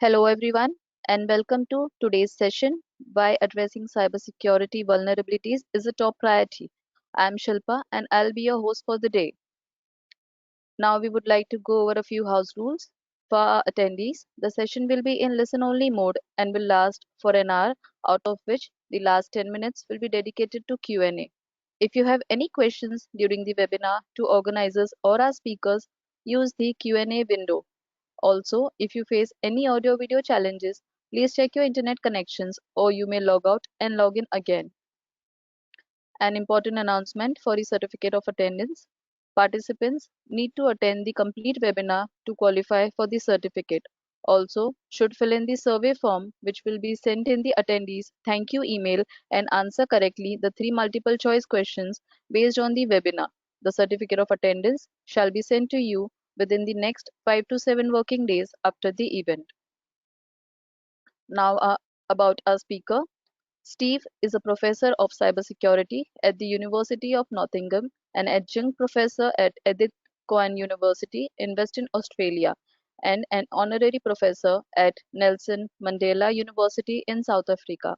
Hello, everyone, and welcome to today's session. Why addressing cybersecurity vulnerabilities is a top priority. I'm Shilpa, and I'll be your host for the day. Now, we would like to go over a few house rules. For our attendees, the session will be in listen only mode and will last for an hour, out of which the last 10 minutes will be dedicated to Q&A. If you have any questions during the webinar to organizers or our speakers, use the Q&A window. Also, if you face any audio video challenges, please check your internet connections or you may log out and log in again. An important announcement for the certificate of attendance. Participants need to attend the complete webinar to qualify for the certificate. Also, should fill in the survey form which will be sent in the attendees thank you email and answer correctly the 3 multiple choice questions based on the webinar. The certificate of attendance shall be sent to you within the next 5 to 7 working days after the event. Now, about our speaker. Steve is a professor of cybersecurity at the University of Nottingham, an adjunct professor at Edith Cowan University in Western Australia, and an honorary professor at Nelson Mandela University in South Africa.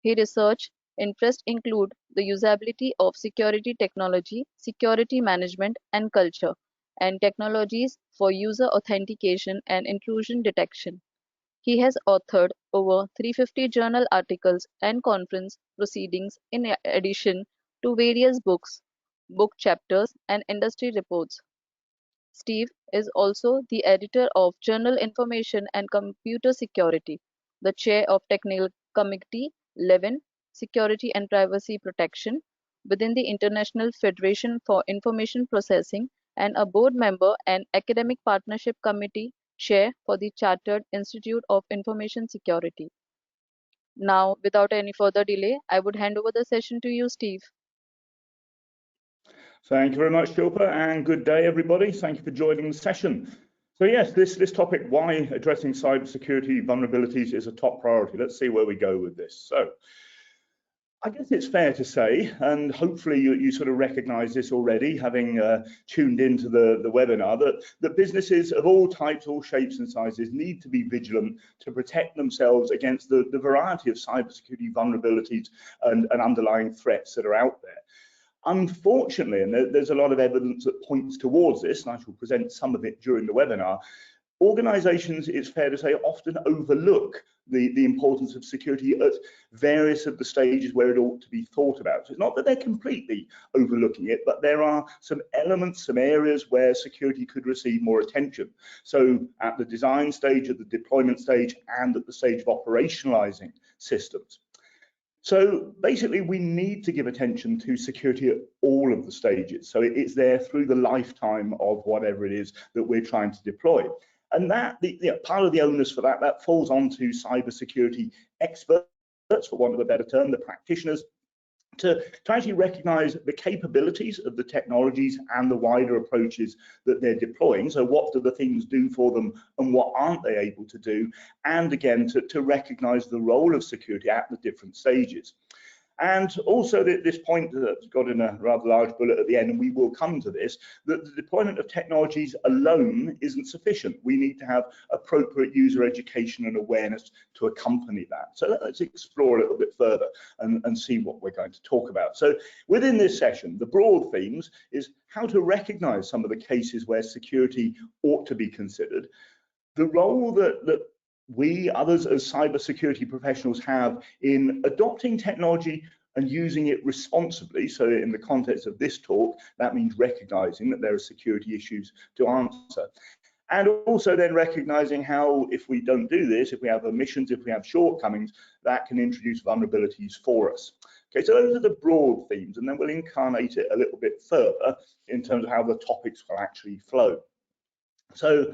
His research interests include the usability of security technology, security management and culture, and technologies for user authentication and intrusion detection. He has authored over 350 journal articles and conference proceedings in addition to various books, book chapters, and industry reports. Steve is also the editor of Journal Information and Computer Security, the chair of Technical Committee 11, Security and Privacy Protection, within the International Federation for Information Processing, and a board member and academic partnership committee chair for the Chartered Institute of Information Security. Now, without any further delay, I would hand over the session to you, Steve. Thank you very much, Shilpa, and good day, everybody. Thank you for joining the session. So yes, this topic, why addressing cybersecurity vulnerabilities, is a top priority. Let's see where we go with this. So I guess it's fair to say, and hopefully you sort of recognize this already, having tuned into the webinar, that businesses of all types, all shapes and sizes need to be vigilant to protect themselves against the variety of cybersecurity vulnerabilities and underlying threats that are out there. Unfortunately, and there's a lot of evidence that points towards this, and I shall present some of it during the webinar, organizations, it's fair to say, often overlook the importance of security at various of the stages where it ought to be thought about. So it's not that they're completely overlooking it, but there are some elements, some areas where security could receive more attention. So at the design stage, at the deployment stage, and at the stage of operationalizing systems. So basically, we need to give attention to security at all of the stages. So it's there through the lifetime of whatever it is that we're trying to deploy. And that part of the onus for that falls onto cybersecurity experts, for want of a better term, the practitioners, to actually recognize the capabilities of the technologies and the wider approaches that they're deploying. So what do the things do for them and what aren't they able to do? And again, to recognize the role of security at the different stages. And also this point that's got in a rather large bullet at the end, and we will come to this, that the deployment of technologies alone isn't sufficient. We need to have appropriate user education and awareness to accompany that. So let's explore a little bit further and see what we're going to talk about. So within this session, the broad themes is how to recognize some of the cases where security ought to be considered, the role that we, others as cybersecurity professionals, have in adopting technology and using it responsibly. So in the context of this talk, that means recognizing that there are security issues to answer. And also then recognizing how, if we don't do this, if we have omissions, if we have shortcomings, that can introduce vulnerabilities for us. Okay, so those are the broad themes, and then we'll incarnate it a little bit further in terms of how the topics will actually flow. So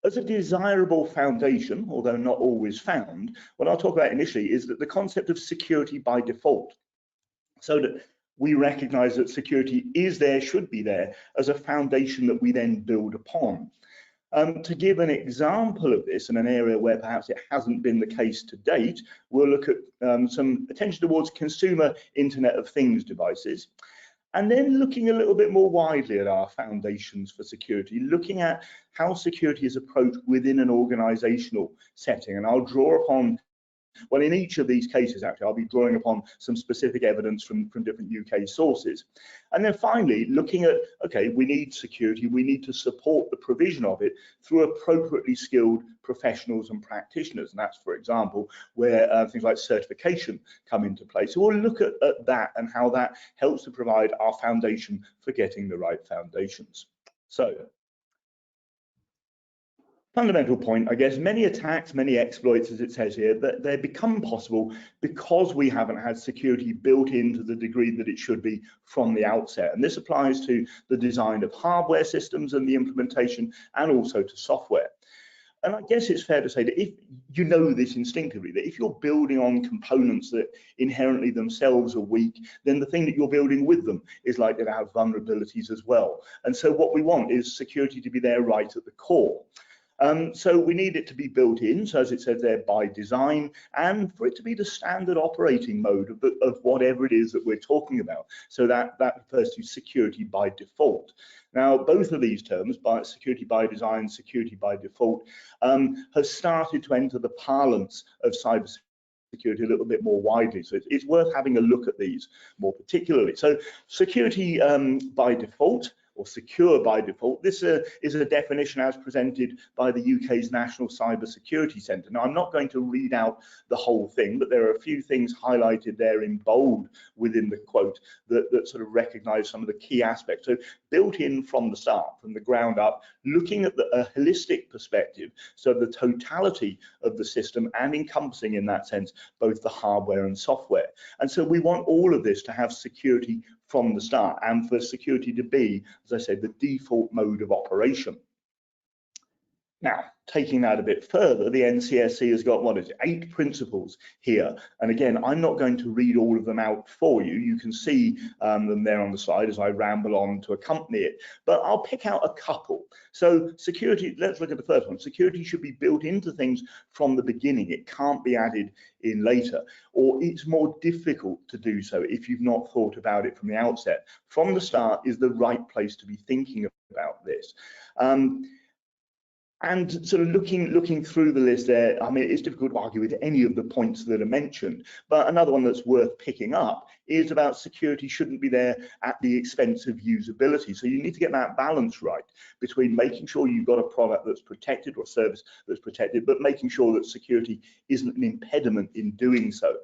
as a desirable foundation, although not always found, what I'll talk about initially is that the concept of security by default. So that we recognize that security is there, should be there, as a foundation that we then build upon. To give an example of this in an area where perhaps it hasn't been the case to date, we'll look at some attention towards consumer Internet of Things devices. And then looking a little bit more widely at our foundations for security, looking at how security is approached within an organizational setting. And I'll draw upon, well, in each of these cases, actually, I'll be drawing upon some specific evidence from different UK sources. And then finally, looking at, okay, we need security, we need to support the provision of it through appropriately skilled professionals and practitioners. And that's, for example, where things like certification come into play. So we'll look at that and how that helps to provide our foundation for getting the right foundations. So, fundamental point, I guess, many attacks, many exploits, as it says here, that they become possible because we haven't had security built into the degree that it should be from the outset. And this applies to the design of hardware systems and the implementation, and also to software. And I guess it's fair to say that if you know this instinctively, that if you're building on components that inherently themselves are weak, then the thing that you're building with them is likely to have vulnerabilities as well. And so what we want is security to be there right at the core. So we need it to be built in, so as it says there, by design, and for it to be the standard operating mode of whatever it is that we're talking about. So that refers to security by default. Now, both of these terms, security by design, security by default, have started to enter the parlance of cybersecurity a little bit more widely. So it's worth having a look at these more particularly. So security by default, or secure by default. This is a definition as presented by the UK's National Cybersecurity Centre. Now, I'm not going to read out the whole thing, but there are a few things highlighted there in bold within the quote that sort of recognise some of the key aspects. So built in from the start, from the ground up, looking at a holistic perspective, so the totality of the system and encompassing in that sense both the hardware and software. And so we want all of this to have security from the start, and for security to be, as I said, the default mode of operation. Now, taking that a bit further, the NCSC has got, what is it, 8 principles here. And again, I'm not going to read all of them out for you. You can see them there on the slide as I ramble on to accompany it. But I'll pick out a couple. So security, let's look at the first one. Security should be built into things from the beginning. It can't be added in later, or it's more difficult to do so if you've not thought about it from the outset. From the start is the right place to be thinking about this. And sort of looking through the list there, I mean, it's difficult to argue with any of the points that are mentioned, but another one that's worth picking up is about security shouldn't be there at the expense of usability. So you need to get that balance right between making sure you've got a product that's protected or service that's protected, but making sure that security isn't an impediment in doing so.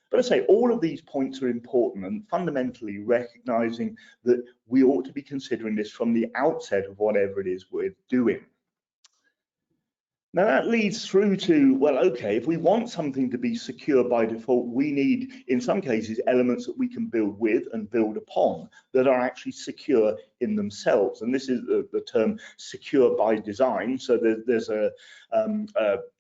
But I say all of these points are important, and fundamentally recognizing that we ought to be considering this from the outset of whatever it is we're doing. Now that leads through to, well, okay, if we want something to be secure by default, we need, in some cases, elements that we can build with and build upon that are actually secure in themselves. And this is the term secure by design. So there's a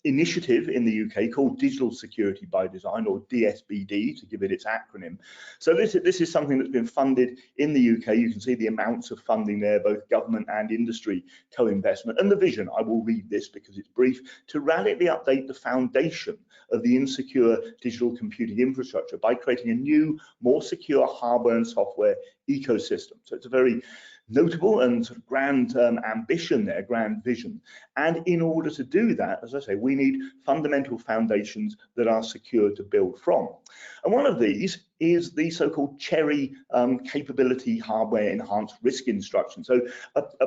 initiative in the UK called Digital Security by Design, or DSBD, to give it its acronym. So this is something that's been funded in the UK. You can see the amounts of funding there, both government and industry co-investment. And the vision, I will read this because it's brief, to radically update the foundation of the insecure digital computing infrastructure by creating a new, more secure hardware and software ecosystem. So it's a very notable and sort of grand ambition there, grand vision. And in order to do that, as I say, we need fundamental foundations that are secure to build from. And one of these is the so-called cherry capability hardware enhanced risk instruction. So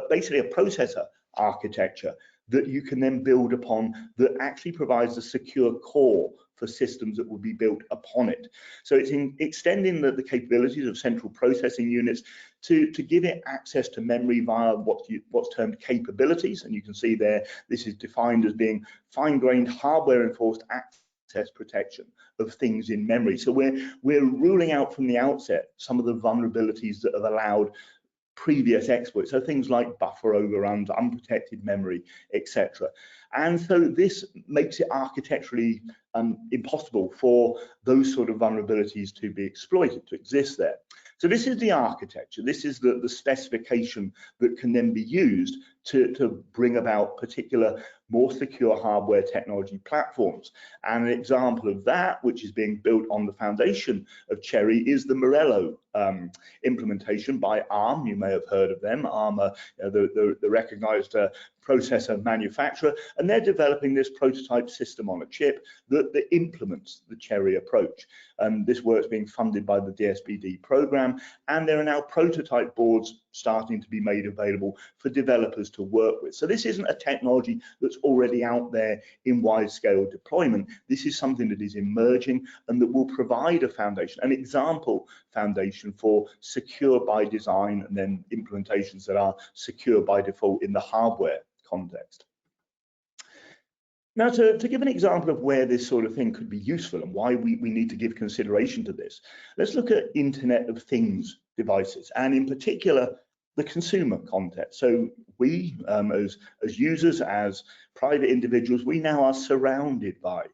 basically a processor architecture that you can then build upon that actually provides a secure core for systems that will be built upon it. So it's in extending the capabilities of central processing units to give it access to memory via what's termed capabilities. And you can see there, this is defined as being fine-grained hardware-enforced access protection of things in memory. So we're ruling out from the outset some of the vulnerabilities that have allowed previous exploits, so things like buffer overruns, unprotected memory, etc. And so this makes it architecturally impossible for those sort of vulnerabilities to be exploited, to exist there. So this is the architecture, this is the specification that can then be used to bring about particular more secure hardware technology platforms. And an example of that, which is being built on the foundation of Cherry, is the Morello implementation by ARM. You may have heard of them. ARM are the recognized processor manufacturer, and they're developing this prototype system on a chip that implements the Cherry approach. This work's being funded by the DSBD program, and there are now prototype boards starting to be made available for developers to work with. So this isn't a technology that's already out there in wide-scale deployment. This is something that is emerging and that will provide a foundation, an example foundation for secure by design and then implementations that are secure by default in the hardware context. Now, to give an example of where this sort of thing could be useful and why we need to give consideration to this, let's look at Internet of Things devices, and in particular, the consumer context. So we, as users, as private individuals, we now are surrounded by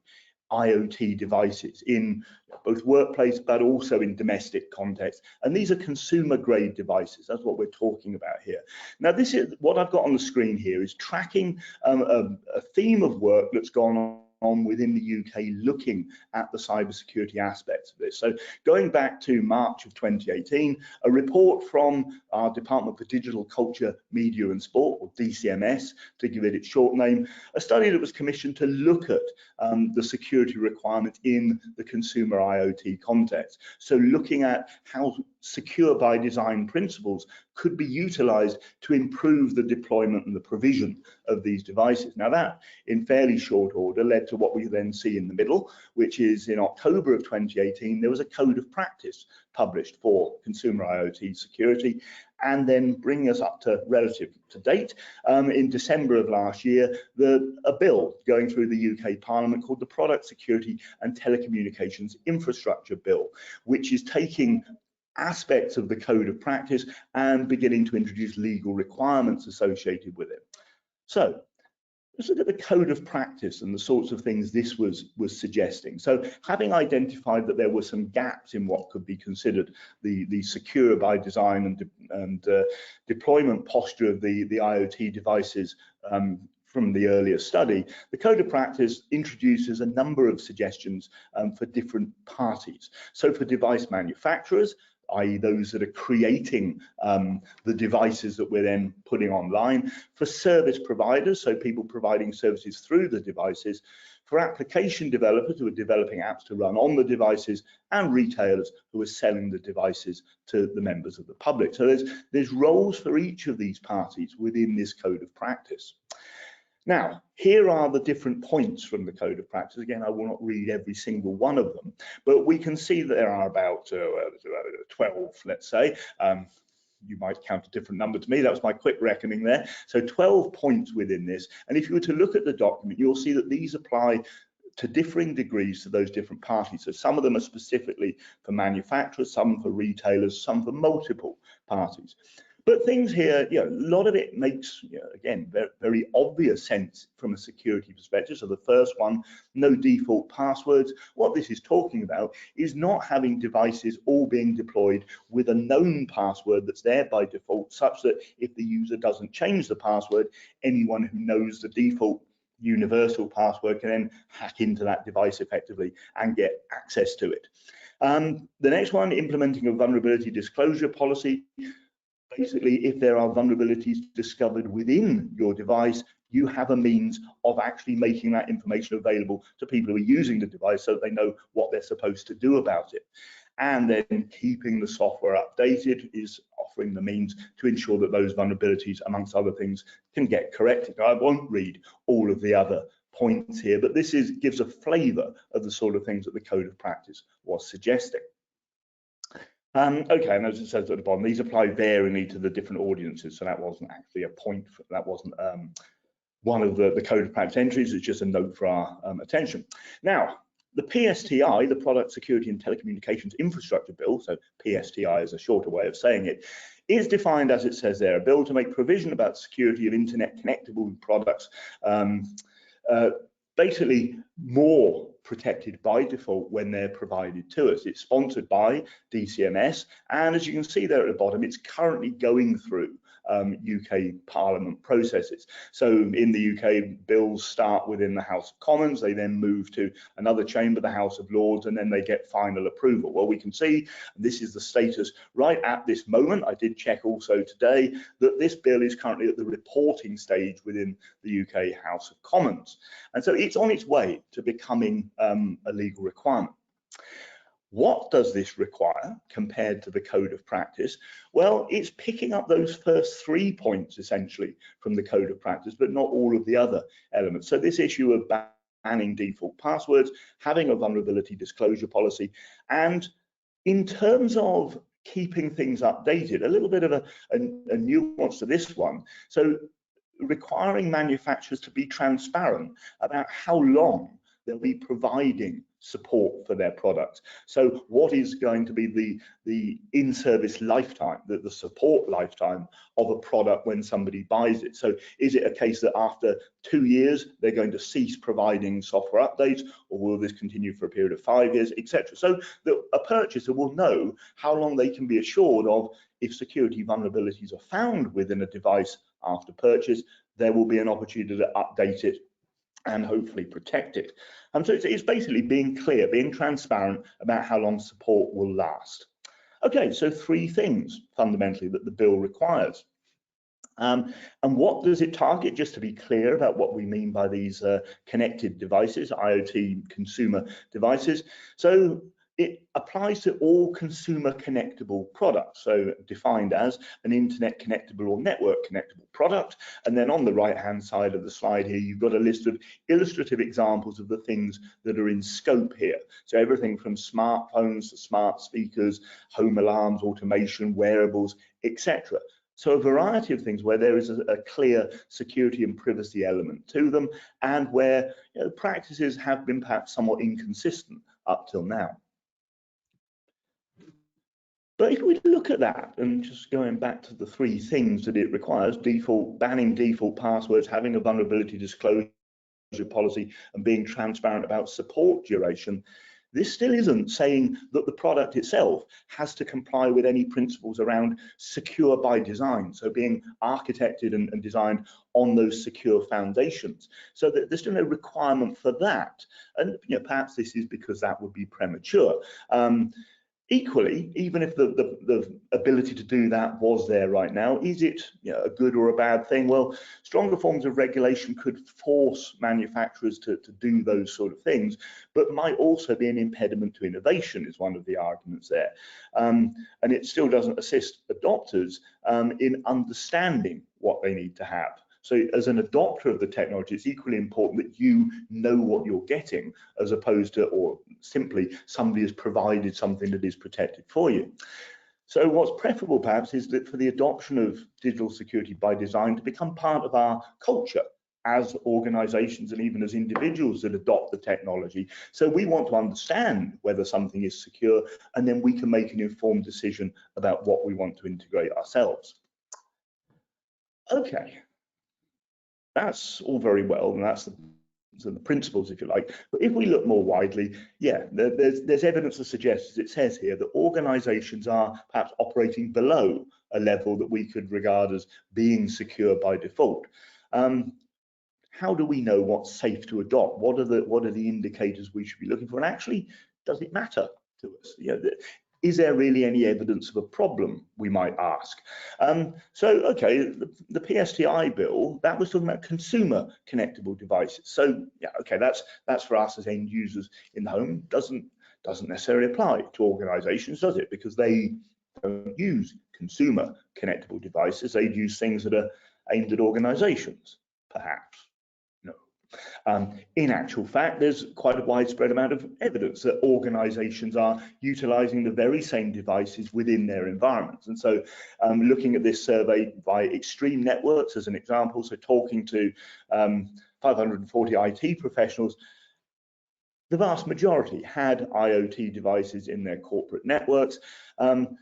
IoT devices in both workplace but also in domestic context, and these are consumer grade devices. That's what we're talking about here. Now, this is what I've got on the screen here is tracking a theme of work that's gone on within the UK looking at the cybersecurity aspects of this. So going back to March of 2018, a report from our Department for Digital Culture, Media and Sport, or DCMS, to give it its short name, a study that was commissioned to look at the security requirements in the consumer IoT context. So looking at how secure by design principles could be utilized to improve the deployment and the provision of these devices. Now that, in fairly short order, led to what we then see in the middle, which is in October of 2018, there was a code of practice published for consumer IoT security, and then bringing us up to relative to date, in December of last year, a bill going through the UK Parliament called the Product Security and Telecommunications Infrastructure Bill, which is taking aspects of the code of practice and beginning to introduce legal requirements associated with it. So let's look at the code of practice and the sorts of things this was suggesting. So having identified that there were some gaps in what could be considered the secure by design and deployment posture of the IoT devices from the earlier study, the code of practice introduces a number of suggestions for different parties. So for device manufacturers, i.e. those that are creating the devices that we're then putting online, for service providers, so people providing services through the devices, for application developers who are developing apps to run on the devices, and retailers who are selling the devices to the members of the public. So there's roles for each of these parties within this code of practice. Now, here are the different points from the code of practice. Again, I will not read every single one of them, but we can see that there are about 12, let's say. You might count a different number to me. That was my quick reckoning there. So 12 points within this. And if you were to look at the document, you'll see that these apply to differing degrees to those different parties. So some of them are specifically for manufacturers, some for retailers, some for multiple parties. But things here, a lot of it makes, again, very, very obvious sense from a security perspective. So the first one, no default passwords. What this is talking about is not having devices all being deployed with a known password that's there by default, such that if the user doesn't change the password, anyone who knows the default universal password can then hack into that device effectively and get access to it. The next one, implementing a vulnerability disclosure policy. Basically, if there are vulnerabilities discovered within your device, you have a means of actually making that information available to people who are using the device so that they know what they're supposed to do about it. And then keeping the software updated is offering the means to ensure that those vulnerabilities, amongst other things, can get corrected. I won't read all of the other points here, but this gives a flavor of the sort of things that the code of practice was suggesting. Okay, and as it says at the bottom, these apply varyingly to the different audiences. So that wasn't actually a point, that wasn't one of the code of practice entries, it's just a note for our attention. Now, the Psti, the Product Security and Telecommunications Infrastructure Bill, so Psti is a shorter way of saying it, is defined, as it says there, a bill to make provision about security of internet connectable products, basically more protected by default when they're provided to us. It's sponsored by DCMS, and as you can see there at the bottom, it's currently going through UK Parliament processes. So in the UK, bills start within the House of Commons, they then move to another chamber, the House of Lords, and then they get final approval. Well, we can see this is the status right at this moment. I did check also today that this bill is currently at the reporting stage within the UK House of Commons. And so it's on its way to becoming a legal requirement. What does this require compared to the code of practice? Well, it's picking up those first 3 points essentially from the code of practice, but not all of the other elements. So this issue of banning default passwords, having a vulnerability disclosure policy, and in terms of keeping things updated, a little bit of a nuance to this one. So requiring manufacturers to be transparent about how long they'll be providing support for their products. So what is going to be the in-service lifetime, the support lifetime of a product when somebody buys it? So is it a case that after 2 years they're going to cease providing software updates, or will this continue for a period of 5 years, etc.? So that a purchaser will know how long they can be assured of if security vulnerabilities are found within a device after purchase, there will be an opportunity to update it and hopefully protect it. So it's basically being clear, being transparent about how long support will last. Okay, so 3 things fundamentally that the bill requires. And what does it target? Just to be clear about what we mean by these connected devices, IoT consumer devices. So it applies to all consumer connectable products, so defined as an internet connectable or network connectable product. And then on the right hand side of the slide here, you've got a list of illustrative examples of the things that are in scope here. So everything from smartphones to smart speakers, home alarms, automation, wearables, etc. So a variety of things where there is a clear security and privacy element to them, and where practices have been perhaps somewhat inconsistent up till now. But if we look at that, and just going back to the 3 things that it requires, banning default passwords, having a vulnerability disclosure policy, and being transparent about support duration, this still isn't saying that the product itself has to comply with any principles around secure by design, so being architected and designed on those secure foundations. So that there's still no requirement for that. And perhaps this is because that would be premature. Equally, even if the ability to do that was there right now, is it a good or a bad thing? Well, stronger forms of regulation could force manufacturers to do those sort of things, but might also be an impediment to innovation, is one of the arguments there. And it still doesn't assist adopters in understanding what they need to have. So as an adopter of the technology, it's equally important that you know what you're getting, as opposed to, or simply somebody has provided something that is protected for you. So what's preferable perhaps is that for the adoption of digital security by design to become part of our culture as organizations and even as individuals that adopt the technology. So we want to understand whether something is secure, and then we can make an informed decision about what we want to integrate ourselves. Okay. That's all very well, and that's the principles, if you like. But if we look more widely, yeah, there's evidence that suggests, as it says here, that organizations are perhaps operating below a level that we could regard as being secure by default. How do we know what's safe to adopt? What are the indicators we should be looking for? And actually, does it matter to us? Is there really any evidence of a problem, we might ask? So, okay, the Psti bill, that was talking about consumer connectable devices. So, yeah, okay, that's for us as end users in the home. Doesn't necessarily apply to organizations, does it? Because they don't use consumer connectable devices. They use things that are aimed at organizations, perhaps. In actual fact, there's quite a widespread amount of evidence that organizations are utilizing the very same devices within their environments. And so looking at this survey by Extreme Networks as an example, so talking to 540 IT professionals, the vast majority had IoT devices in their corporate networks. And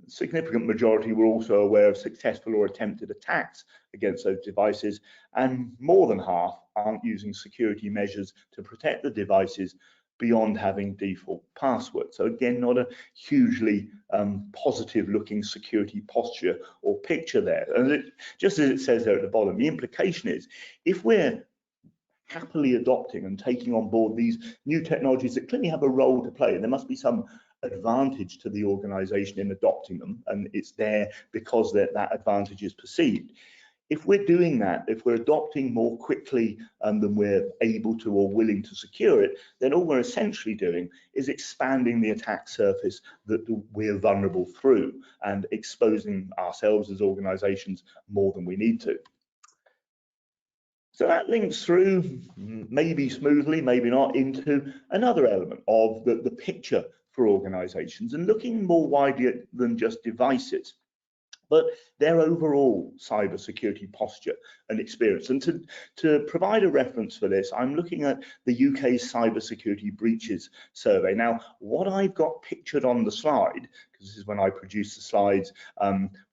significant majority were also aware of successful or attempted attacks against those devices, and more than half aren't using security measures to protect the devices beyond having default passwords. So again, not a hugely positive looking security posture or picture there. And just as it says there at the bottom, the implication is if we're happily adopting and taking on board these new technologies that clearly have a role to play, and there must be some advantage to the organization in adopting them, and it's there because that advantage is perceived. If we're doing that, if we're adopting more quickly than we're able to or willing to secure it, then all we're essentially doing is expanding the attack surface that we're vulnerable through and exposing ourselves as organizations more than we need to. So that links through, maybe smoothly, maybe not, into another element of the picture for organizations and looking more widely than just devices, but their overall cybersecurity posture and experience. And to provide a reference for this, I'm looking at the UK's Cybersecurity Breaches Survey. Now, what I've got pictured on the slide, because this is when I produced the slides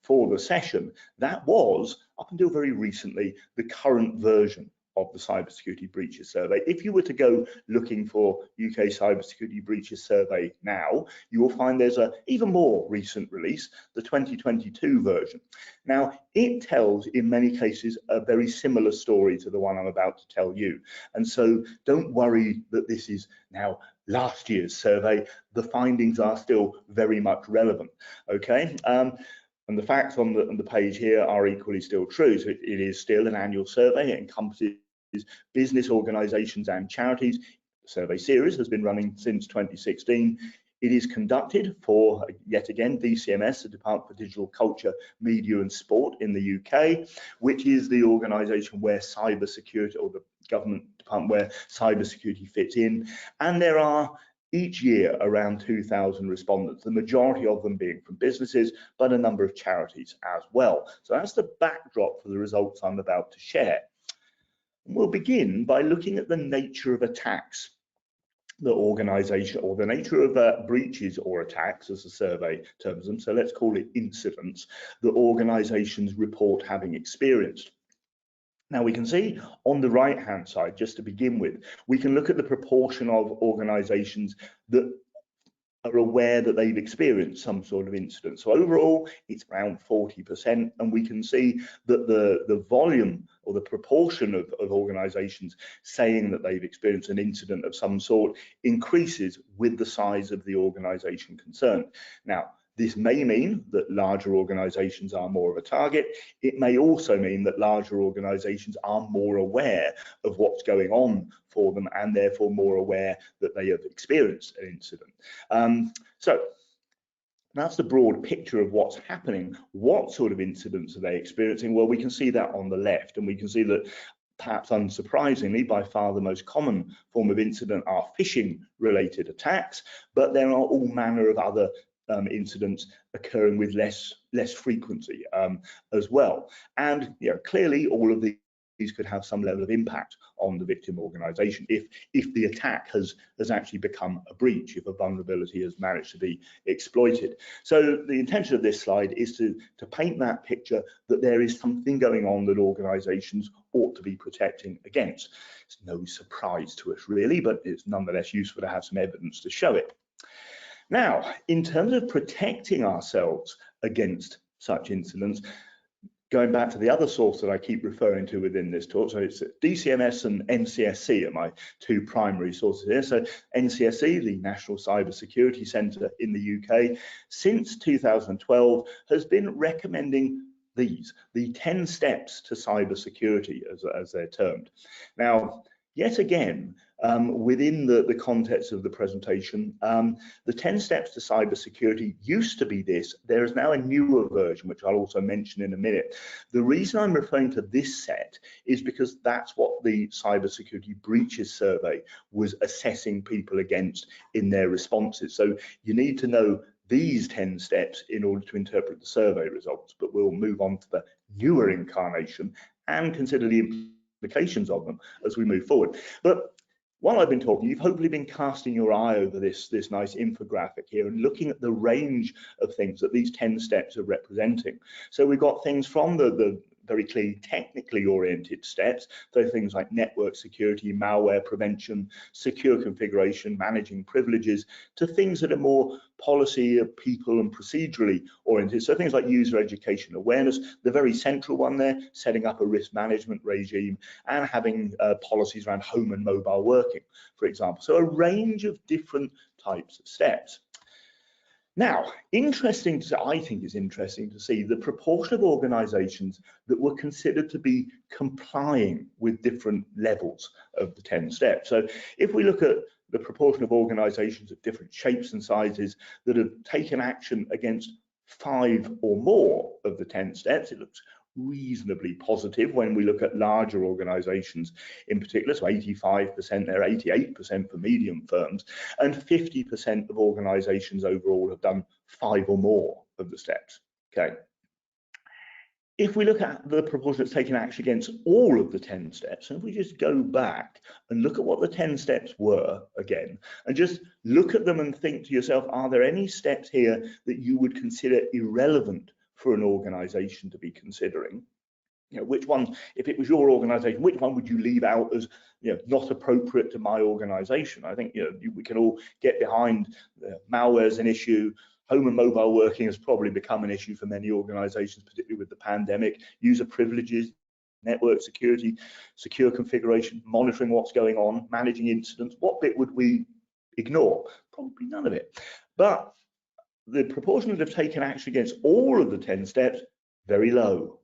for the session, that was, up until very recently, the current version of the Cybersecurity Breaches Survey. If you were to go looking for UK Cybersecurity Breaches Survey now, you will find there's an even more recent release, the 2022 version. Now, it tells, in many cases, a very similar story to the one I'm about to tell you. And so don't worry that this is now last year's survey. The findings are still very much relevant, okay? And the facts on the page here are equally still true. So it is still an annual survey. It encompasses business organizations and charities. The survey series has been running since 2016. It is conducted for, yet again, DCMS, the Department for Digital Culture, Media and Sport in the UK, which is the organisation where cybersecurity, or the government department where cybersecurity fits in. And there are each year around 2,000 respondents, the majority of them being from businesses, but a number of charities as well. So that's the backdrop for the results I'm about to share. We'll begin by looking at the nature of attacks, the organization, or the nature of breaches or attacks, as the survey terms them, so let's call it incidents, that organizations report having experienced. Now we can see on the right hand side, just to begin with, we can look at the proportion of organizations that are aware that they've experienced some sort of incident. So overall, it's around 40%, and we can see that the volume or the proportion of organizations saying that they've experienced an incident of some sort increases with the size of the organization concerned. Now, this may mean that larger organizations are more of a target. It may also mean that larger organizations are more aware of what's going on for them and therefore more aware that they have experienced an incident. So that's the broad picture of what's happening. What sort of incidents are they experiencing? Well, we can see that on the left, and we can see that perhaps unsurprisingly, by far the most common form of incident are phishing related attacks, but there are all manner of other incidents occurring with less frequency as well. And clearly all of these could have some level of impact on the victim organization if the attack has actually become a breach, if a vulnerability has managed to be exploited. So the intention of this slide is to paint that picture that there is something going on that organizations ought to be protecting against. It's no surprise to us really, but it's nonetheless useful to have some evidence to show it. Now, in terms of protecting ourselves against such incidents, going back to the other source that I keep referring to within this talk, so it's DCMS and NCSC are my two primary sources here. So NCSC, the National Cybersecurity Centre in the UK, since 2012 has been recommending the 10 steps to cybersecurity, as they're termed. Now, yet again, within the context of the presentation, the 10 steps to cybersecurity used to be this. There is now a newer version, which I'll also mention in a minute. The reason I'm referring to this set is because that's what the Cybersecurity Breaches Survey was assessing people against in their responses. So you need to know these 10 steps in order to interpret the survey results, but we'll move on to the newer incarnation and consider the implications of them as we move forward. But While I've been talking, you've hopefully been casting your eye over this nice infographic here and looking at the range of things that these 10 steps are representing. So we've got things from the very clearly technically oriented steps, so things like network security, malware prevention, secure configuration, managing privileges, to things that are more policy, people and procedurally oriented. So things like user education awareness, the very central one there, setting up a risk management regime and having policies around home and mobile working, for example. So a range of different types of steps. Now, I think it's interesting to see the proportion of organizations that were considered to be complying with different levels of the 10 steps. So if we look at the proportion of organizations of different shapes and sizes that have taken action against 5 or more of the 10 steps, it looks reasonably positive when we look at larger organizations in particular. So 85% there, 88% for medium firms, and 50% of organizations overall have done 5 or more of the steps. Okay. If we look at the proportion that's taken action against all of the 10 steps, and if we just go back and look at what the 10 steps were again, and just look at them and think to yourself, are there any steps here that you would consider irrelevant for an organization to be considering? You know, which one, if it was your organization, which one would you leave out as, you know, not appropriate to my organization? I think, you know, we can all get behind malware as an issue. Home and mobile working has probably become an issue for many organizations, particularly with the pandemic. User privileges, network security, secure configuration, monitoring what's going on, managing incidents. What bit would we ignore? Probably none of it. But the proportion that have taken action against all of the 10 steps, very low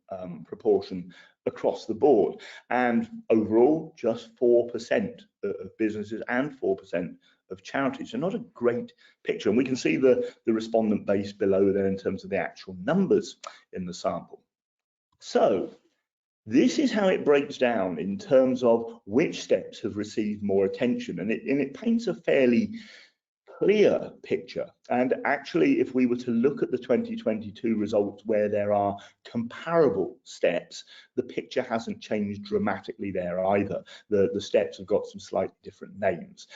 proportion across the board. And overall, just 4% of businesses and 4% of charities. So not a great picture. And we can see the respondent base below there in terms of the actual numbers in the sample. So this is how it breaks down in terms of which steps have received more attention. And it paints a fairly clear picture. And actually, if we were to look at the 2022 results where there are comparable steps, the picture hasn't changed dramatically there either. The steps have got some slightly different names,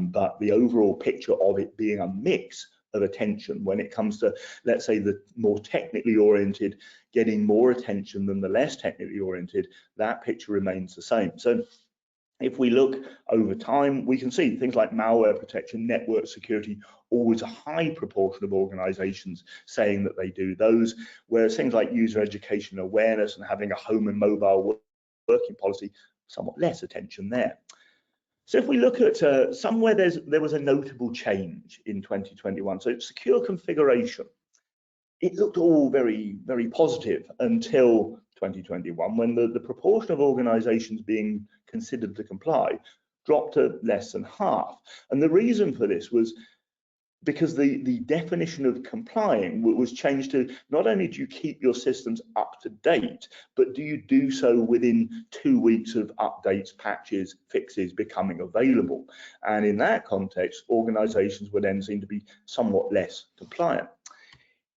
but the overall picture of it being a mix of attention when it comes to, let's say, the more technically oriented getting more attention than the less technically oriented, that picture remains the same. So if we look over time, we can see things like malware protection, network security, always a high proportion of organizations saying that they do those, whereas things like user education awareness and having a home and mobile working policy, somewhat less attention there. So if we look at somewhere there was a notable change in 2021, so secure configuration. It looked all very, very positive until 2021, when the proportion of organizations being considered to comply dropped to less than half. And the reason for this was because the definition of complying was changed to not only do you keep your systems up to date, but do you do so within 2 weeks of updates, patches, fixes becoming available. And in that context, organizations would then seem to be somewhat less compliant.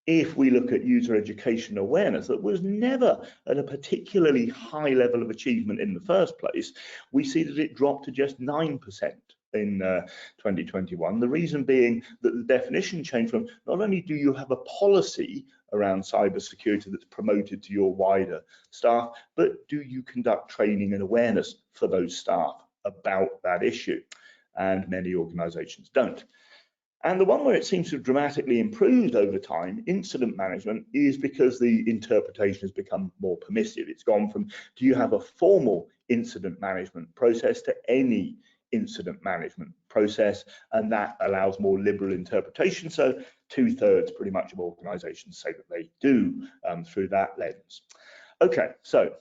If we look at user education awareness, that was never at a particularly high level of achievement in the first place, we see that it dropped to just 9% in 2021. The reason being that the definition changed from not only do you have a policy around cybersecurity that's promoted to your wider staff, but do you conduct training and awareness for those staff about that issue? And many organizations don't. And the one where it seems to have dramatically improved over time, incident management, is because the interpretation has become more permissive. It's gone from, do you have a formal incident management process, to any incident management process, and that allows more liberal interpretation. So 2/3 pretty much of organizations say that they do through that lens. Okay, so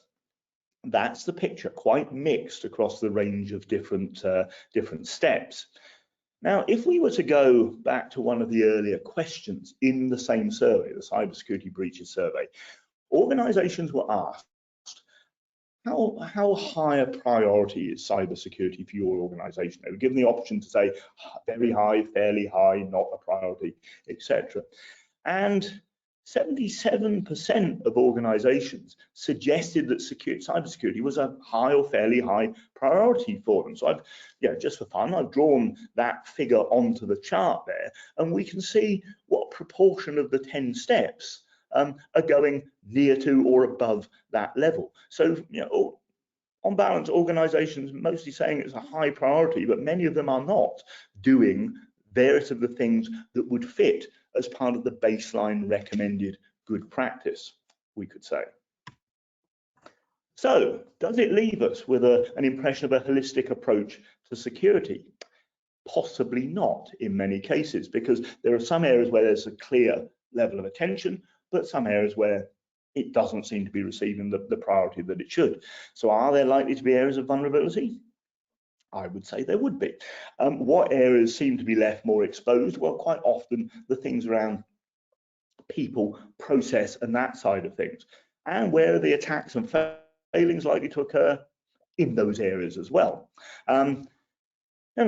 that's the picture, quite mixed across the range of different steps. Now, if we were to go back to one of the earlier questions in the same survey, the Cybersecurity Breaches Survey, organizations were asked, how high a priority is cybersecurity for your organization? They were given the option to say very high, fairly high, not a priority, etc. And 77% of organizations suggested that cybersecurity was a high or fairly high priority for them. So I've, just for fun, I've drawn that figure onto the chart there, and we can see what proportion of the 10 steps are going near to or above that level. So, on balance, organizations mostly saying it's a high priority, but many of them are not doing various of the things that would fit as part of the baseline recommended good practice, we could say. So, does it leave us with an impression of a holistic approach to security? Possibly not in many cases, because there are some areas where there's a clear level of attention, but some areas where it doesn't seem to be receiving the priority that it should. So are there likely to be areas of vulnerability? I would say there would be. What areas seem to be left more exposed? Well, quite often the things around people, process, and that side of things. And where are the attacks and failings likely to occur? In those areas as well.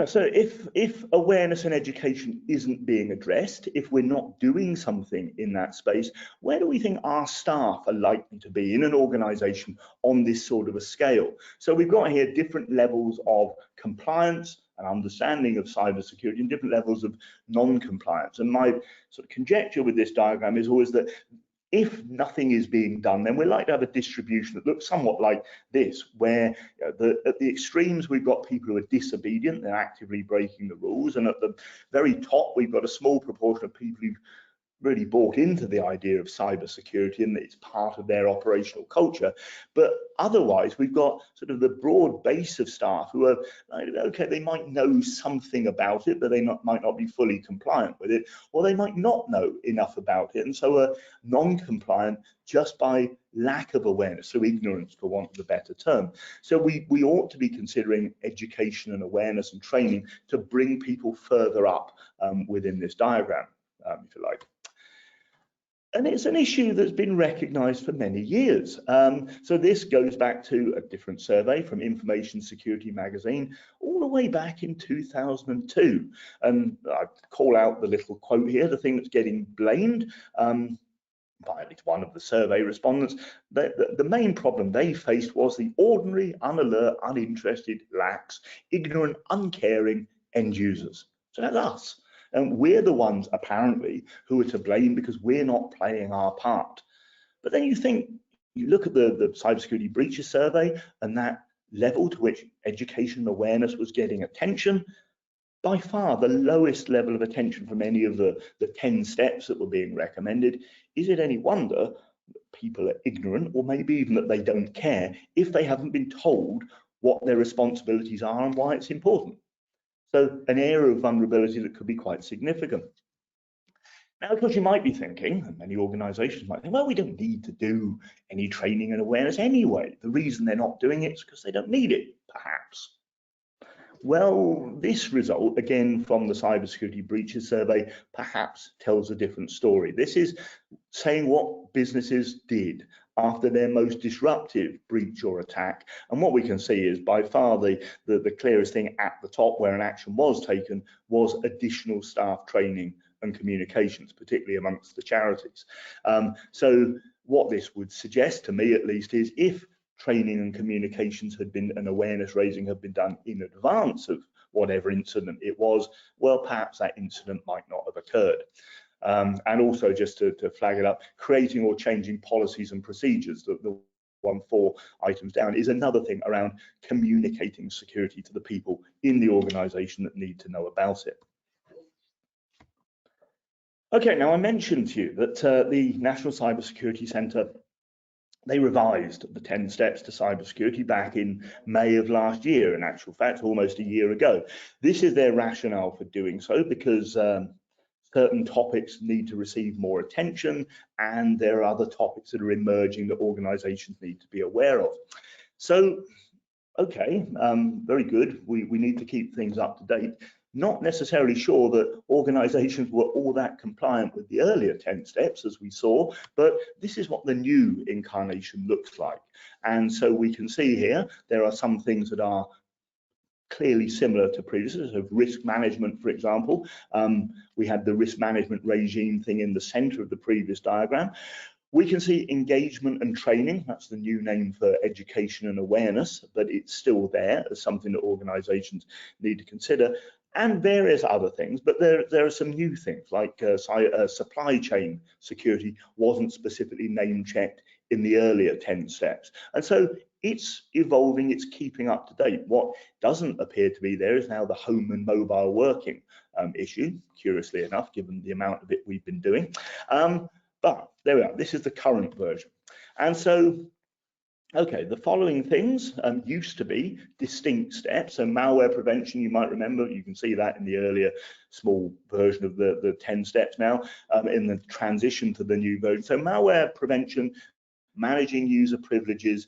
So if awareness and education isn't being addressed, if we're not doing something in that space, where do we think our staff are likely to be in an organization on this sort of a scale? So we've got here different levels of compliance and understanding of cybersecurity and different levels of non-compliance. And my sort of conjecture with this diagram is always that if nothing is being done, then we're likely to have a distribution that looks somewhat like this, where at the extremes we've got people who are disobedient, they're actively breaking the rules, and at the very top we've got a small proportion of people who've really bought into the idea of cybersecurity and that it's part of their operational culture. But otherwise, we've got sort of the broad base of staff who are, okay, they might know something about it, but they might not be fully compliant with it, or they might not know enough about it, and so are non-compliant just by lack of awareness, so ignorance, for want of a better term. So we ought to be considering education and awareness and training to bring people further up within this diagram, if you like. And it's an issue that's been recognised for many years. So this goes back to a different survey from Information Security magazine all the way back in 2002. And I call out the little quote here, the thing that's getting blamed by at least one of the survey respondents. The main problem they faced was the ordinary, unalert, uninterested, lax, ignorant, uncaring end users. So that's us. And we're the ones, apparently, who are to blame because we're not playing our part. But then you look at the cybersecurity breaches survey and that level to which education and awareness was getting attention, by far the lowest level of attention from any of the 10 steps that were being recommended. Is it any wonder that people are ignorant, or maybe even that they don't care, if they haven't been told what their responsibilities are and why it's important? So an area of vulnerability that could be quite significant. Now, of course, you might be thinking, and many organizations might think, well, we don't need to do any training and awareness anyway. The reason they're not doing it is because they don't need it, perhaps. Well, this result, again, from the Cybersecurity Breaches Survey, perhaps tells a different story. This is saying what businesses did after their most disruptive breach or attack. And what we can see is by far the clearest thing at the top where an action was taken was additional staff training and communications, particularly amongst the charities. So what this would suggest to me, at least, is if training and communications had been, and awareness raising had been done in advance of whatever incident it was, well, perhaps that incident might not have occurred. And also, just to flag it up, creating or changing policies and procedures, the 4 items down, is another thing around communicating security to the people in the organization that need to know about it. Okay, now I mentioned to you that the National Cybersecurity Centre, they revised the 10 steps to cybersecurity back in May of last year, in actual fact, almost a year ago. This is their rationale for doing so, because certain topics need to receive more attention, and there are other topics that are emerging that organizations need to be aware of. So, okay, very good. We need to keep things up to date. Not necessarily sure that organizations were all that compliant with the earlier 10 steps, as we saw, but this is what the new incarnation looks like. And so we can see here, there are some things that are clearly similar to previous. So risk management, for example, we had the risk management regime thing in the center of the previous diagram. We can see engagement and training, that's the new name for education and awareness, but it's still there as something that organizations need to consider, and various other things. But there are some new things like supply chain security wasn't specifically name checked in the earlier 10 steps. And so it's evolving, it's keeping up to date. What doesn't appear to be there is now the home and mobile working issue, curiously enough, given the amount of it we've been doing. But there we are, this is the current version. And so, okay, the following things used to be distinct steps. So malware prevention, you might remember, you can see that in the earlier small version of the 10 steps now, in the transition to the new version. So malware prevention, managing user privileges,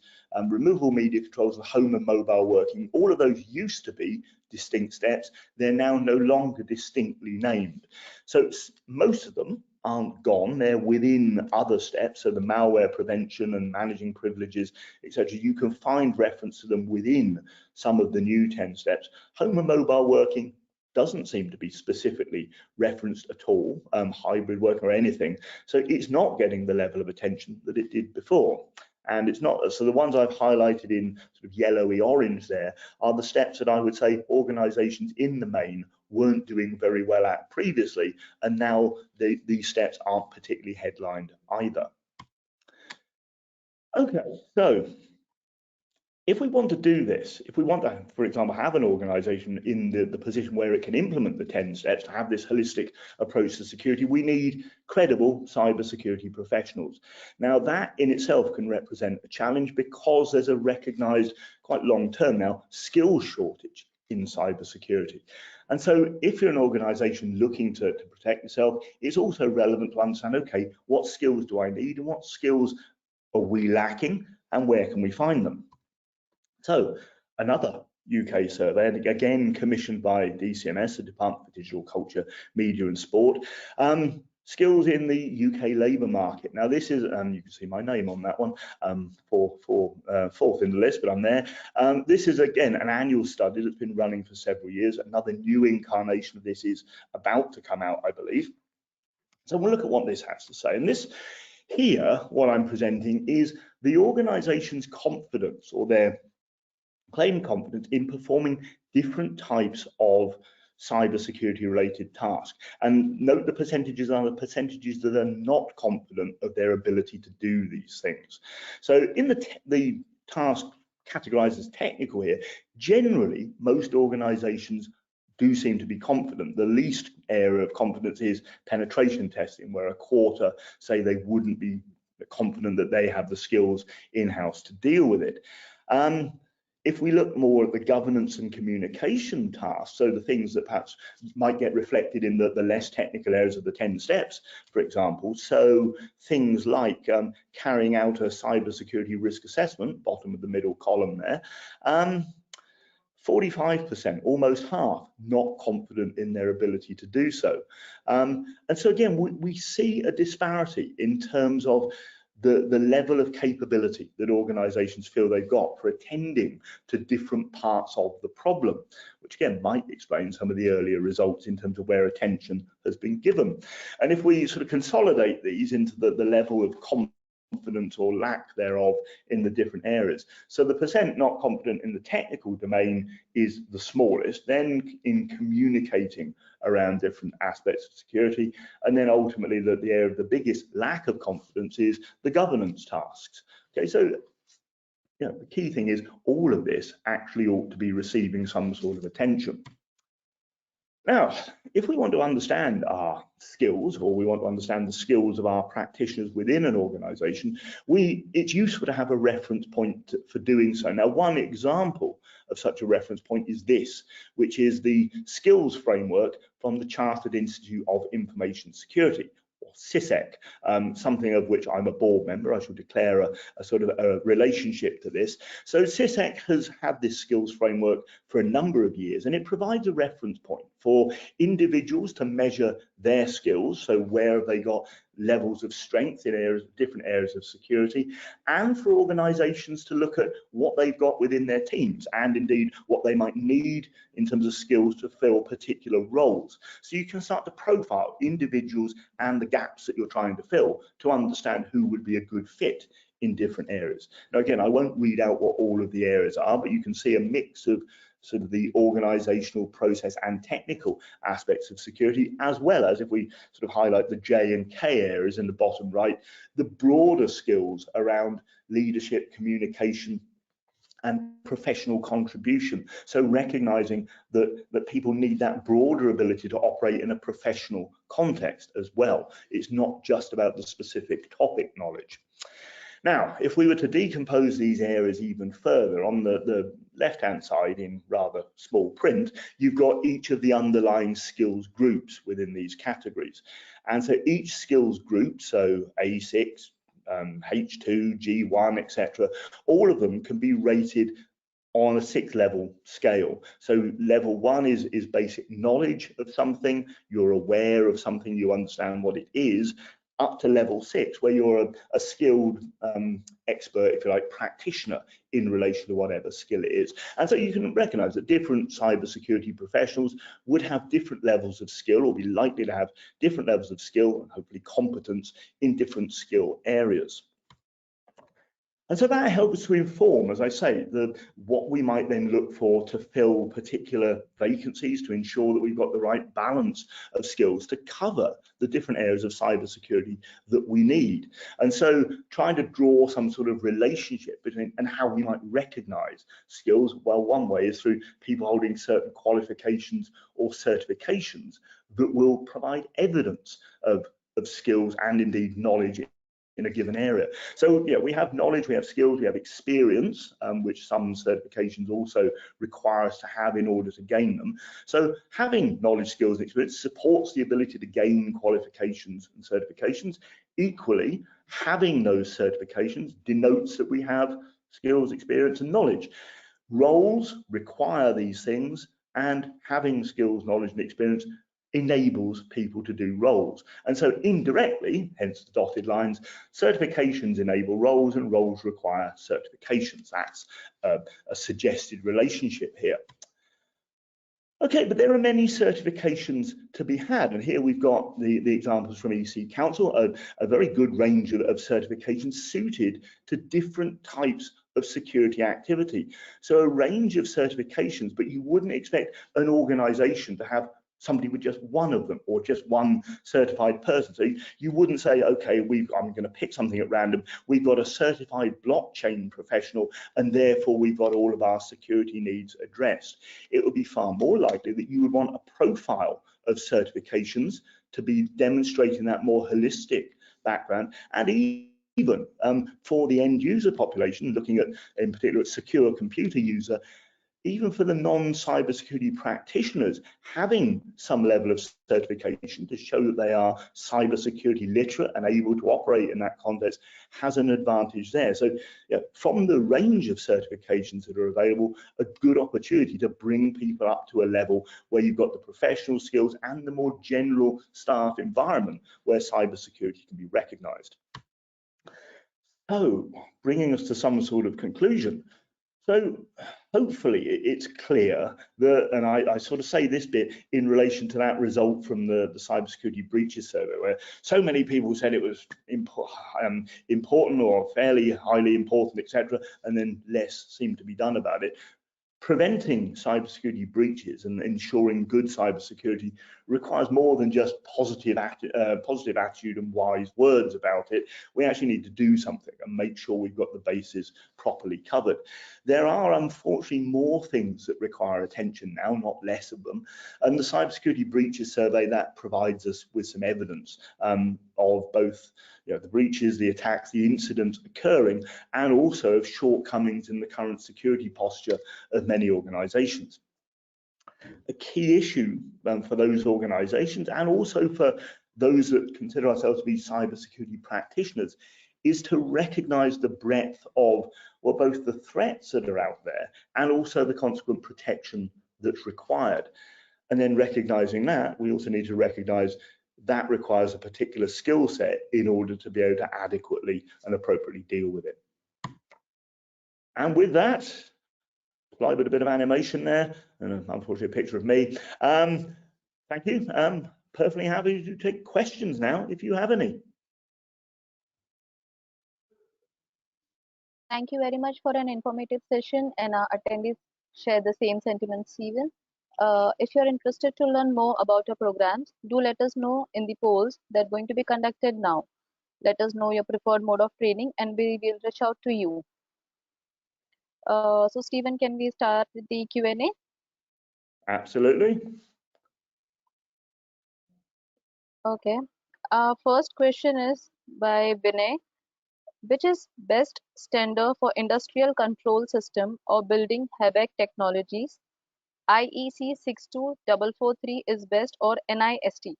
removal media controls, the home and mobile working, all of those used to be distinct steps. They're now no longer distinctly named. So most of them aren't gone, they're within other steps. So the malware prevention and managing privileges, etc., you can find reference to them within some of the new 10 steps. Home and mobile working doesn't seem to be specifically referenced at all, hybrid work or anything. So it's not getting the level of attention that it did before. And it's not, so the ones I've highlighted in sort of yellowy orange there are the steps that I would say organizations in the main weren't doing very well at previously, and now these steps aren't particularly headlined either. Okay, so if we want to do this, if we want to, for example, have an organization in the position where it can implement the 10 steps to have this holistic approach to security, we need credible cybersecurity professionals. Now, that in itself can represent a challenge because there's a recognized, quite long term now, skills shortage in cybersecurity. And so if you're an organization looking to protect yourself, it's also relevant to understand, okay, what skills do I need and what skills are we lacking and where can we find them? So another UK survey, and again commissioned by DCMS, the Department for Digital Culture, Media and Sport, skills in the UK labour market. Now this is, you can see my name on that one, fourth in the list, but I'm there. This is again an annual study that's been running for several years. Another new incarnation of this is about to come out, I believe. So we'll look at what this has to say. And this here, what I'm presenting is the organisation's confidence or their claimed confidence in performing different types of cybersecurity related tasks. And note the percentages are the percentages that are not confident of their ability to do these things. So in the task categorized as technical here, generally most organizations do seem to be confident. The least area of confidence is penetration testing, where a quarter say they wouldn't be confident that they have the skills in-house to deal with it. If we look more at the governance and communication tasks, so the things that perhaps might get reflected in the less technical areas of the 10 steps, for example, so things like carrying out a cybersecurity risk assessment, bottom of the middle column there, 45%, almost half, not confident in their ability to do so. And so again, we see a disparity in terms of the level of capability that organizations feel they've got for attending to different parts of the problem, which again might explain some of the earlier results in terms of where attention has been given. And if we sort of consolidate these into the level of confidence or lack thereof in the different areas. So the percent not confident in the technical domain is the smallest, then in communicating around different aspects of security, and then ultimately the area of the biggest lack of confidence is the governance tasks. Okay, so the key thing is all of this actually ought to be receiving some sort of attention. Now, if we want to understand our skills, or we want to understand the skills of our practitioners within an organization, it's useful to have a reference point for doing so. Now, one example of such a reference point is this, which is the skills framework from the Chartered Institute of Information Security, or CISEC, something of which I'm a board member. I shall declare a sort of a relationship to this. So CISEC has had this skills framework for a number of years, and it provides a reference point for individuals to measure their skills. So where have they got levels of strength in different areas of security, and for organizations to look at what they've got within their teams and indeed what they might need in terms of skills to fill particular roles. So you can start to profile individuals and the gaps that you're trying to fill to understand who would be a good fit in different areas. Now, again, I won't read out what all of the areas are, but you can see a mix of sort of the organizational, process and technical aspects of security, as well as, if we sort of highlight the J and K areas in the bottom right, the broader skills around leadership, communication and professional contribution. So recognizing that people need that broader ability to operate in a professional context as well. It's not just about the specific topic knowledge. Now, if we were to decompose these areas even further, on the left-hand side in rather small print, you've got each of the underlying skills groups within these categories. And so each skills group, so A6, H2, G1, etc., all of them can be rated on a 6-level scale. So level 1 is basic knowledge of something, you're aware of something, you understand what it is, up to level 6, where you're a skilled expert, if you like, practitioner in relation to whatever skill it is. And so you can recognize that different cybersecurity professionals would have different levels of skill, or be likely to have different levels of skill and hopefully competence in different skill areas. And so that helps to inform, as I say, what we might then look for to fill particular vacancies, to ensure that we've got the right balance of skills to cover the different areas of cybersecurity that we need. And so trying to draw some sort of relationship between and how we might recognize skills, well, one way is through people holding certain qualifications or certifications that will provide evidence of skills and indeed knowledge in a given area. So yeah, we have knowledge, we have skills, we have experience, which some certifications also require us to have in order to gain them. So having knowledge, skills and experience supports the ability to gain qualifications and certifications. Equally, having those certifications denotes that we have skills, experience and knowledge. Roles require these things, and having skills, knowledge and experience enables people to do roles. And so indirectly, hence the dotted lines, certifications enable roles and roles require certifications. That's a suggested relationship here. Okay, but there are many certifications to be had, and here we've got the examples from EC Council, a very good range of certifications suited to different types of security activity. So a range of certifications, but you wouldn't expect an organization to have somebody with just one of them or just one certified person. So you wouldn't say, okay, I'm going to pick something at random. We've got a certified blockchain professional, and therefore we've got all of our security needs addressed. It would be far more likely that you would want a profile of certifications to be demonstrating that more holistic background, and even for the end user population, looking at, in particular, at secure computer user, even for the non-cybersecurity practitioners, having some level of certification to show that they are cybersecurity literate and able to operate in that context has an advantage there. So yeah, from the range of certifications that are available, a good opportunity to bring people up to a level where you've got the professional skills and the more general staff environment where cybersecurity can be recognized. So bringing us to some sort of conclusion. So hopefully it's clear that, and I sort of say this bit in relation to that result from the cybersecurity breaches survey, where so many people said it was important or fairly highly important, etc., and then less seemed to be done about it. Preventing cybersecurity breaches and ensuring good cybersecurity requires more than just positive attitude and wise words about it. We actually need to do something and make sure we've got the bases properly covered. There are unfortunately more things that require attention now, not less of them. And the cybersecurity breaches survey, that provides us with some evidence of both the breaches, the attacks, the incidents occurring, and also of shortcomings in the current security posture of many organizations. A key issue for those organizations, and also for those that consider ourselves to be cybersecurity practitioners, is to recognize the breadth of, well, both the threats that are out there and also the consequent protection that's required. And then recognizing that, we also need to recognize that requires a particular skill set in order to be able to adequately and appropriately deal with it. And with that, slide with a bit of animation there, and unfortunately a picture of me. Thank you. Perfectly happy to take questions now if you have any. Thank you very much for an informative session, and our attendees share the same sentiments, Stephen. If you're interested to learn more about our programs, do let us know in the polls that are going to be conducted now. Let us know your preferred mode of training and we will reach out to you. So Stephen, can we start with the Q&A? Absolutely. Okay. First question is by Vinay. Which is best standard for industrial control system or building havoc technologies? IEC 62443 is best or NIST?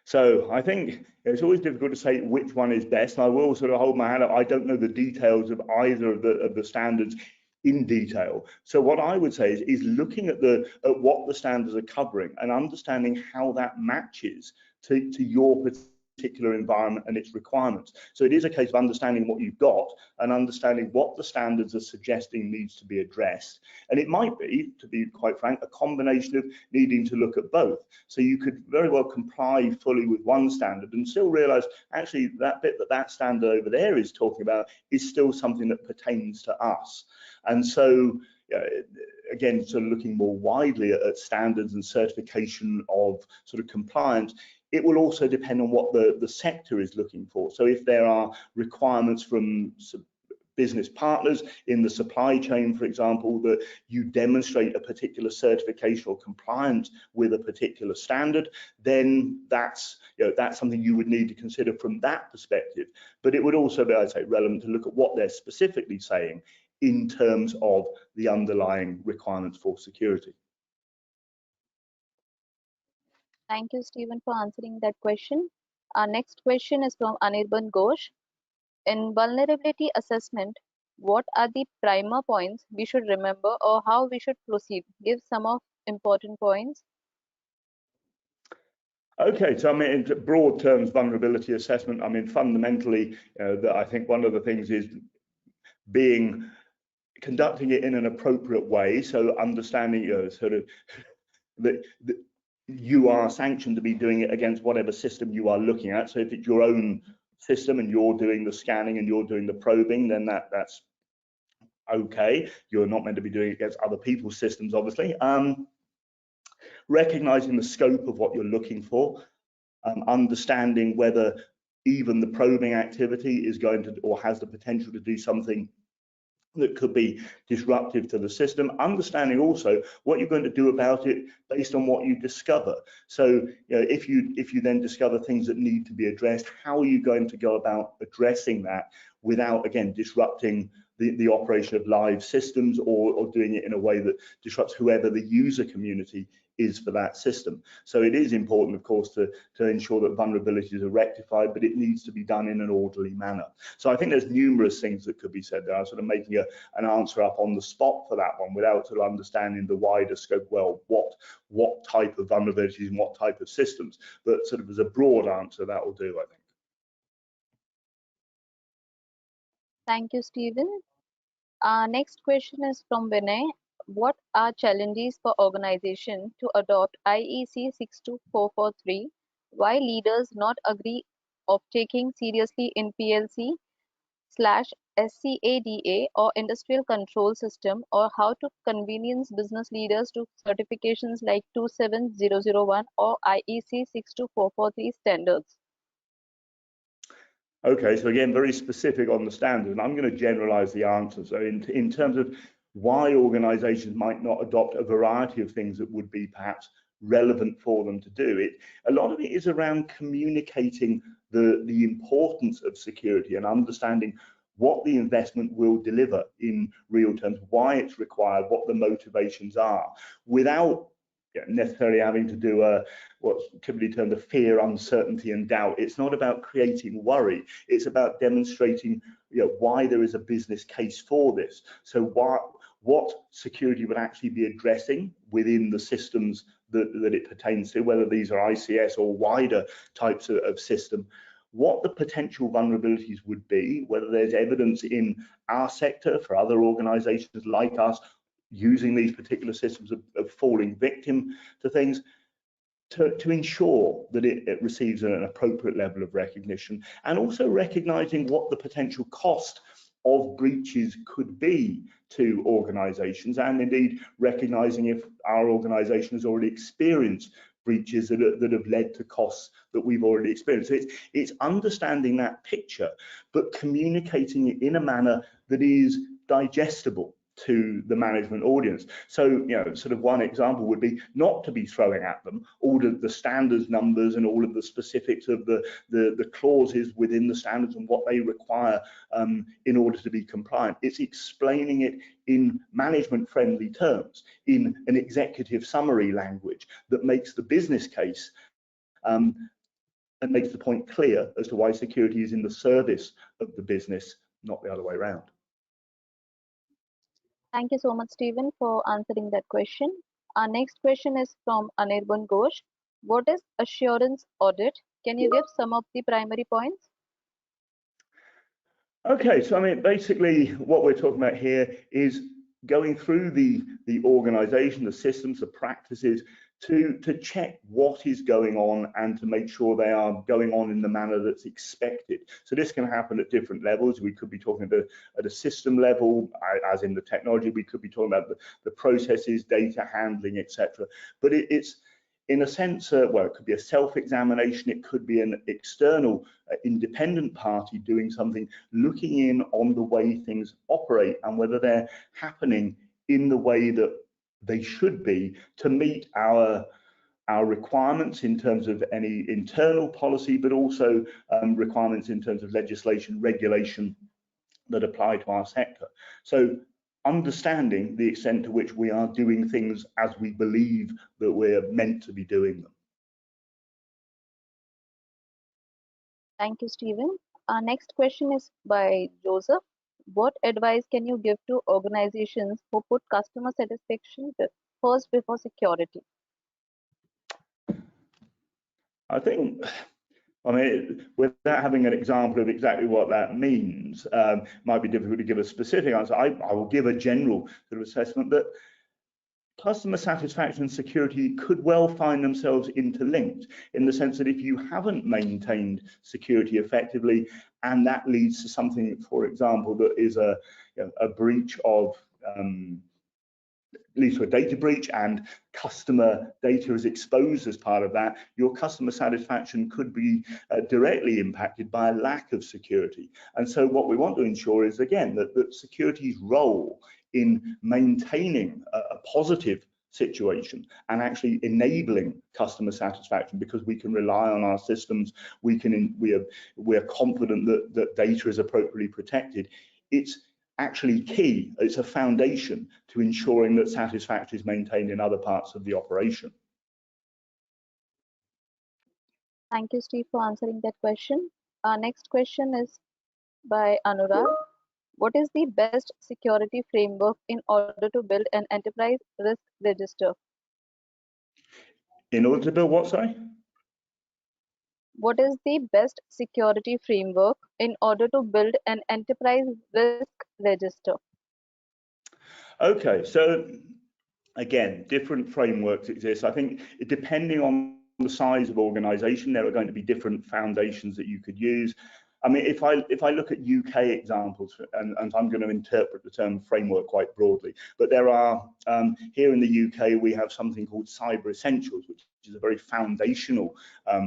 So I think it's always difficult to say which one is best. I will sort of hold my hand up. I don't know the details of either of the standards in detail. So what I would say is looking at what the standards are covering and understanding how that matches to your particular environment and its requirements. So it is a case of understanding what you've got and understanding what the standards are suggesting needs to be addressed. And it might be, to be quite frank, a combination of needing to look at both. So you could very well comply fully with one standard and still realize actually that bit that standard over there is talking about is still something that pertains to us. And so again, sort of looking more widely at standards and certification of sort of compliance, it will also depend on what the sector is looking for. So if there are requirements from business partners in the supply chain, for example, that you demonstrate a particular certification or compliance with a particular standard, then that's something you would need to consider from that perspective. But it would also be, I'd say, relevant to look at what they're specifically saying in terms of the underlying requirements for security. Thank you, Stephen, for answering that question. Our next question is from Anirban Ghosh. In vulnerability assessment, what are the primer points we should remember or how we should proceed? Give some of important points. Okay, so I mean, in broad terms, vulnerability assessment, I mean, fundamentally, that I think one of the things is conducting it in an appropriate way. So understanding, sort of that you are sanctioned to be doing it against whatever system you are looking at. So if it's your own system and you're doing the scanning and you're doing the probing, then that's okay. You're not meant to be doing it against other people's systems, obviously. Recognizing the scope of what you're looking for, understanding whether even the probing activity is going to or has the potential to do something that could be disruptive to the system, understanding also what you're going to do about it based on what you discover. So if you then discover things that need to be addressed, how are you going to go about addressing that without, again, disrupting the operation of live systems or doing it in a way that disrupts whoever the user community is for that system. So it is important, of course, to ensure that vulnerabilities are rectified, but it needs to be done in an orderly manner. So I think there's numerous things that could be said there. I'm sort of making an answer up on the spot for that one without sort of understanding the wider scope, well, what type of vulnerabilities and what type of systems, but sort of as a broad answer, that will do, I think. Thank you, Stephen. Next question is from Vinay. What are challenges for organization to adopt IEC 62443? Why leaders not agree of taking seriously in PLC/SCADA or industrial control system, or how to convince business leaders to certifications like 27001 or IEC 62443 standards? Okay, so again, very specific on the standard, and I'm going to generalize the answer. So in terms of why organizations might not adopt a variety of things that would be perhaps relevant for them to do, a lot of it is around communicating the importance of security and understanding what the investment will deliver in real terms, why it's required, what the motivations are, without necessarily having to do what's typically termed a fear, uncertainty, and doubt. It's not about creating worry. It's about demonstrating why there is a business case for this. So what security would actually be addressing within the systems that it pertains to, whether these are ICS or wider types of system, what the potential vulnerabilities would be, whether there's evidence in our sector for other organizations like us using these particular systems of falling victim to things, to ensure that it receives an appropriate level of recognition, and also recognizing what the potential cost of breaches could be to organizations, and indeed recognizing if our organization has already experienced breaches that have led to costs that we've already experienced. So it's understanding that picture, but communicating it in a manner that is digestible to the management audience. So, you know, sort of one example would be not to be throwing at them all of the standards numbers and all of the specifics of the clauses within the standards and what they require in order to be compliant. It's explaining it in management friendly terms, in an executive summary language that makes the business case and makes the point clear as to why security is in the service of the business, not the other way around. Thank you so much, Stephen, for answering that question. Our next question is from Anirban Ghosh. What is assurance audit? Can you give some of the primary points? Okay, so I mean, basically what we're talking about here is going through the organization, the systems, the practices to check what is going on and to make sure they are going on in the manner that's expected. So this can happen at different levels. We could be talking at a system level, as in the technology. We could be talking about the processes, data handling, etc. But it's in a sense, well, it could be a self-examination, it could be an external independent party doing something, looking in on the way things operate and whether they're happening in the way that they should be to meet our requirements in terms of any internal policy, but also requirements in terms of legislation, regulation that apply to our sector. So understanding the extent to which we are doing things as we believe that we're meant to be doing them. Thank you, Stephen. Our next question is by Joseph. What advice can you give to organizations who put customer satisfaction first before security? I think, I mean, without having an example of exactly what that means, might be difficult to give a specific answer. I will give a general sort of assessment that customer satisfaction and security could well find themselves interlinked, in the sense that if you haven't maintained security effectively, and that leads to something, for example, that is a breach of leads to a data breach and customer data is exposed as part of that, your customer satisfaction could be directly impacted by a lack of security. And so what we want to ensure is, again, that security's role in maintaining a positive situation and actually enabling customer satisfaction, because we can rely on our systems, we are confident that data is appropriately protected. It's actually key, it's a foundation to ensuring that satisfaction is maintained in other parts of the operation. Thank you, Steve, for answering that question. Our next question is by Anurag. What is the best security framework in order to build an enterprise risk register? In order to build what, sorry? What is the best security framework in order to build an enterprise risk register? Okay, so again, different frameworks exist. I think depending on the size of organization, there are going to be different foundations that you could use. I mean, if I look at UK examples, and I'm going to interpret the term framework quite broadly, but there are, here in the UK, we have something called Cyber Essentials, which is a very foundational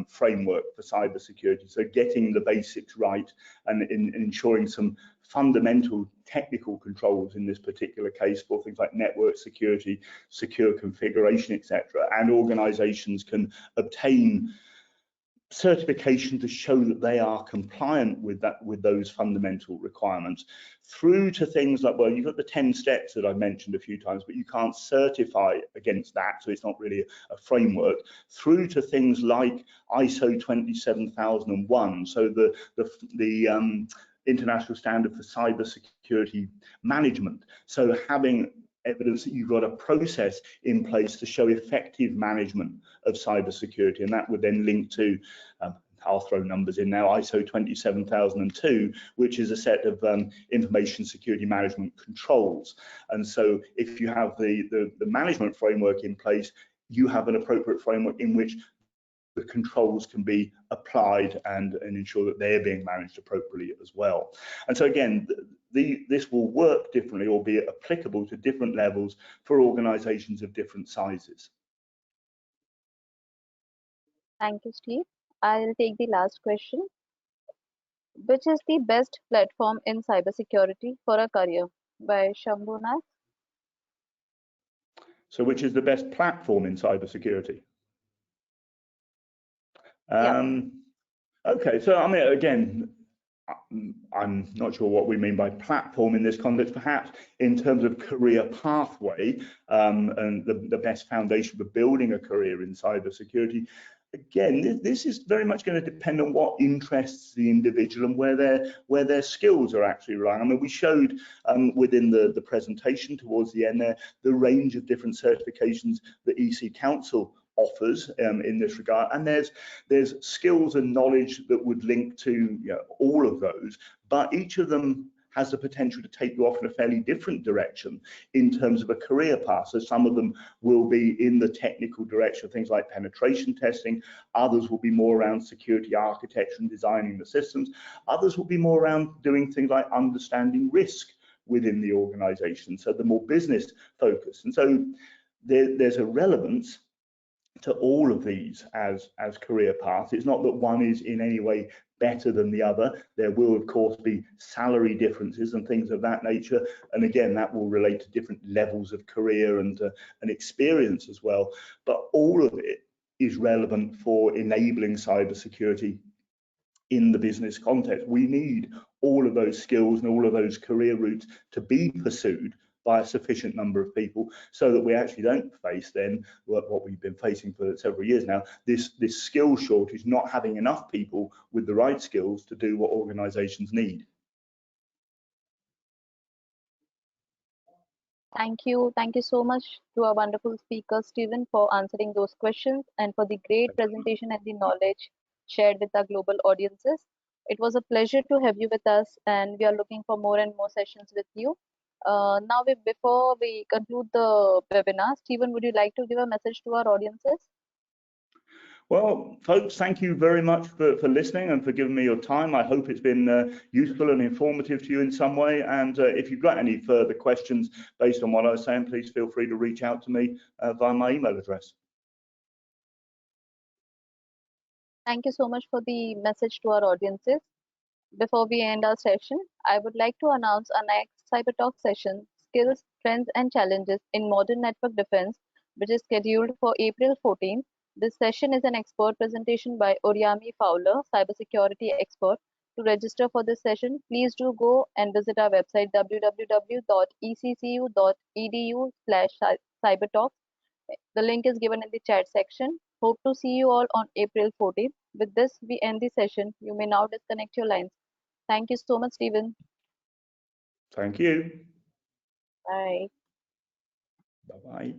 framework for cybersecurity. So getting the basics right and ensuring some fundamental technical controls in this particular case for things like network security, secure configuration, etc. And organizations can obtain certification to show that they are compliant with those fundamental requirements, through to things like, well, you've got the 10 steps that I mentioned a few times, but you can't certify against that, so it's not really a framework, through to things like ISO 27001, so the international standard for cybersecurity management. So having evidence that you've got a process in place to show effective management of cybersecurity, and that would then link to, I'll throw numbers in now, ISO 27002, which is a set of information security management controls. And so if you have the management framework in place, you have an appropriate framework in which the controls can be applied and ensure that they're being managed appropriately as well. And so again, this will work differently or be applicable to different levels for organizations of different sizes. Thank you, Steve. I'll take the last question. Which is the best platform in cybersecurity for a career? By Shambhunath. So which is the best platform in cybersecurity? Yeah. Okay, so I mean, again, I'm not sure what we mean by platform in this context, perhaps in terms of career pathway and the best foundation for building a career in cybersecurity. Again, this is very much going to depend on what interests the individual and where their skills are actually relying. I mean, we showed within the presentation towards the end there the range of different certifications that EC Council offers in this regard, and there's skills and knowledge that would link to all of those, but each of them has the potential to take you off in a fairly different direction in terms of a career path. So some of them will be in the technical direction of things like penetration testing, others will be more around security architecture and designing the systems, others will be more around doing things like understanding risk within the organization, so the more business focused. And so there's a relevance to all of these as career paths. It's not that one is in any way better than the other. There will of course be salary differences and things of that nature, and again that will relate to different levels of career and experience as well, but all of it is relevant for enabling cybersecurity in the business context. We need all of those skills and all of those career routes to be pursued by a sufficient number of people, so that we actually don't face then what we've been facing for several years now, this skill shortage, not having enough people with the right skills to do what organizations need. Thank you so much to our wonderful speaker, Stephen, for answering those questions and for the great presentation and the knowledge shared with our global audiences. It was a pleasure to have you with us, and we are looking for more and more sessions with you. Now, before we conclude the webinar, Stephen, would you like to give a message to our audiences? Well, folks, thank you very much for listening and for giving me your time. I hope it's been useful and informative to you in some way. And if you've got any further questions based on what I was saying, please feel free to reach out to me via my email address. Thank you so much for the message to our audiences. Before we end our session, I would like to announce our next Cyber Talk session, Skills, Trends and Challenges in Modern Network Defense, which is scheduled for April 14. This session is an expert presentation by Oriami Fowler, cybersecurity expert. To register for this session, please do go and visit our website www.eccu.edu/cybertalk. The link is given in the chat section. Hope to see you all on April 14th. With this, we end the session. You may now disconnect your lines. Thank you so much, Stephen. Thank you. Bye. Bye-bye.